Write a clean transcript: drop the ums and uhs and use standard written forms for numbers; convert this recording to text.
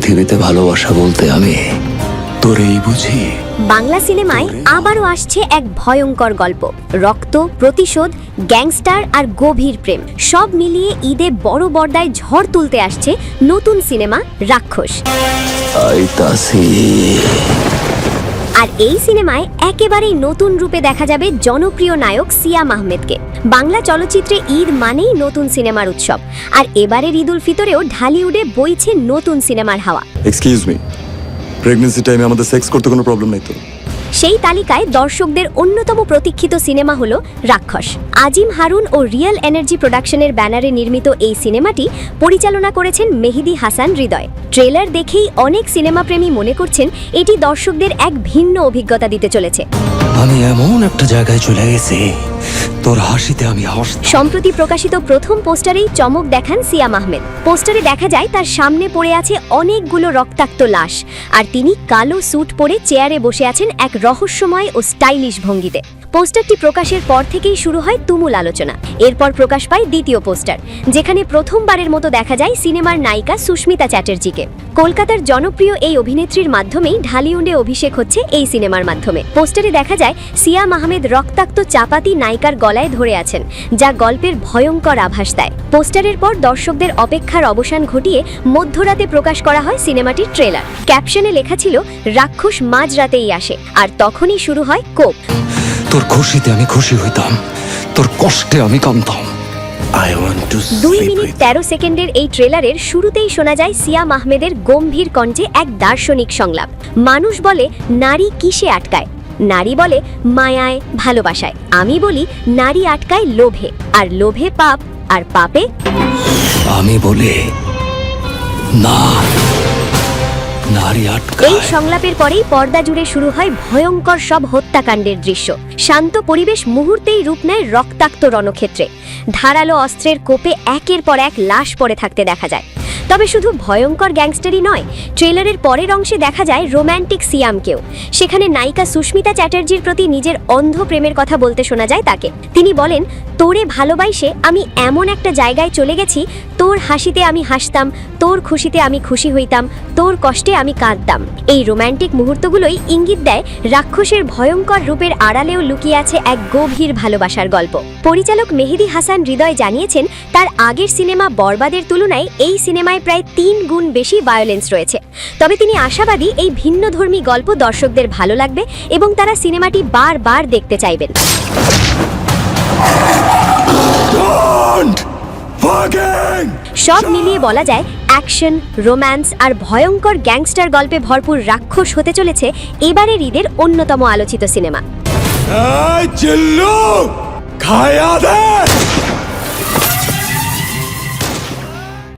পৃথিবীতে ভালোবাসা বলতে আমি তোরেই বুঝি। বাংলা সিনেমায় আবারও আসছে এক ভয়ঙ্কর গল্প। রক্ত, প্রতিশোধ, গ্যাংস্টার আর গভীর প্রেম সব মিলিয়ে ঈদে বড় পর্দায় ঝড় তুলতে আসছে নতুন সিনেমা রাক্ষস। আইতাছি। আর এই সিনেমায় একেবারেই নতুন রূপে দেখা যাবে জনপ্রিয় নায়ক সিয়াম আহমেদকে। বাংলা চলচ্চিত্রে ঈদ মানেই নতুন সিনেমার উৎসব, আর এবারের ঈদ উল ফিতরেও ঢালিউডে বইছে নতুন সিনেমার হাওয়া। এক্সকিউজ মি, প্রেগন্যান্সি টাইমে আমাদের সেক্স করতে কোনো প্রবলেম নাই তো? সেই তালিকায় দর্শকদের অন্যতম প্রতীক্ষিত সিনেমা হলো রাক্ষস। আজিম হারুন ও রিয়েল এনার্জি প্রোডাকশনের ব্যানারে নির্মিত এই সিনেমাটি পরিচালনা করেছেন মেহেদী হাসান হৃদয়। ট্রেলার দেখেই অনেক সিনেমাপ্রেমী মনে করছেন এটি দর্শকদের এক ভিন্ন অভিজ্ঞতা দিতে চলেছে। আমি এমন একটা জায়গায় চলে গেছি, তোর হাসিতে আমি হাসতাম। সম্প্রতি প্রকাশিত প্রথম পোস্টারেই চমক দেখান সিয়াম আহমেদ। পোস্টারে দেখা যায় তার সামনে পড়ে আছে অনেকগুলো রক্তাক্ত লাশ, আর তিনি কালো স্যুট পরে চেয়ারে বসে আছেন এক রহস্যময় ও স্টাইলিশ ভঙ্গিতে। পোস্টারটি প্রকাশের পর থেকেই শুরু হয় তুমুল আলোচনা। এরপর প্রকাশ পায় দ্বিতীয় পোস্টার, যেখানে প্রথমবারের মতো দেখা যায় সিনেমার নায়িকা সুস্মিতা চ্যাটার্জিকে। কলকাতার জনপ্রিয় এই অভিনেত্রীর মাধ্যমেই ঢালিউডে অভিষেক হচ্ছে এই সিনেমার মাধ্যমে। পোস্টারে দেখা যায় সিয়াম আহমেদ রক্তাক্ত চাপাতি নায়িকার গলায় ধরে আছেন, যা গল্পের ভয়ঙ্কর আভাস দেয়। পোস্টারের পর দর্শকদের অপেক্ষার অবসান ঘটিয়ে মধ্যরাতে প্রকাশ করা হয় সিনেমাটির ট্রেলার। ক্যাপশনে লেখা ছিল রাক্ষস মাঝরাতেই আসে, আর তখনই শুরু হয় কোপ। তোর খুশিতে আমি খুশি হইতাম, তোর কষ্টে আমি কাঁদতাম। 2 মিনিট 13 সেকেন্ডের এই ট্রেলারের শুরুতেই শোনা যায় সিয়াম আহমেদের গম্ভীর কণ্ঠে এক দার্শনিক সংলাপ। মানুষ বলে নারী কিসে আটকায়, নারী বলে মায়ায়, ভালোবাসায়। আমি বলি নারী আটকায় লোভে, আর লোভে পাপ, আর পাপে আমি বলি না, নারী আটকায়। এই সংলাপের পরেই পর্দা জুড়ে শুরু হয় ভয়ঙ্কর সব হত্যাকাণ্ডের দৃশ্য। শান্ত পরিবেশ মুহূর্তেই রূপ নেয় রক্তাক্ত রণক্ষেত্রে। ধারালো অস্ত্রের কোপে একের পর এক লাশ পড়ে থাকতে দেখা যায়। তবে শুধু ভয়ঙ্কর গ্যাংস্টারই নয়, ট্রেলারের পরের অংশে দেখা যায় রোম্যান্টিক সিয়ামকেও। সেখানে নায়িকা সুস্মিতা চ্যাটার্জির প্রতি নিজের অন্ধ প্রেমের কথা বলতে শোনা যায় তাকে। তিনি বলেন, তোরে ভালোবাসে আমি এমন একটা জায়গায় চলে গেছি, তোর হাসিতে আমি হাসতাম, তোর খুশিতে আমি খুশি হইতাম, তোর কষ্টে আমি কাঁদতাম। এই রোম্যান্টিক মুহূর্তগুলোই ইঙ্গিত দেয় রাক্ষসের ভয়ঙ্কর রূপের আড়ালেও লুকিয়ে আছে এক গভীর ভালোবাসার গল্প। পরিচালক মেহেদী হাসান হৃদয় জানিয়েছেন, তার আগের সিনেমা বরবাদের তুলনায় এই সিনেমায় প্রায় 3 গুণ বেশি ভায়োলেন্স রয়েছে। তবে তিনি আশাবাদী এই ভিন্নধর্মী গল্প দর্শকদের ভালো লাগবে এবং তারা সিনেমাটি বারবার দেখতে চাইবেন। সব মিলিয়ে বলা যায় অ্যাকশন, রোম্যান্স আর ভয়ঙ্কর গ্যাংস্টার গল্পে ভরপুর রাক্ষস হতে চলেছে এবারের ঈদের অন্যতম আলোচিত সিনেমা। খায়া দে।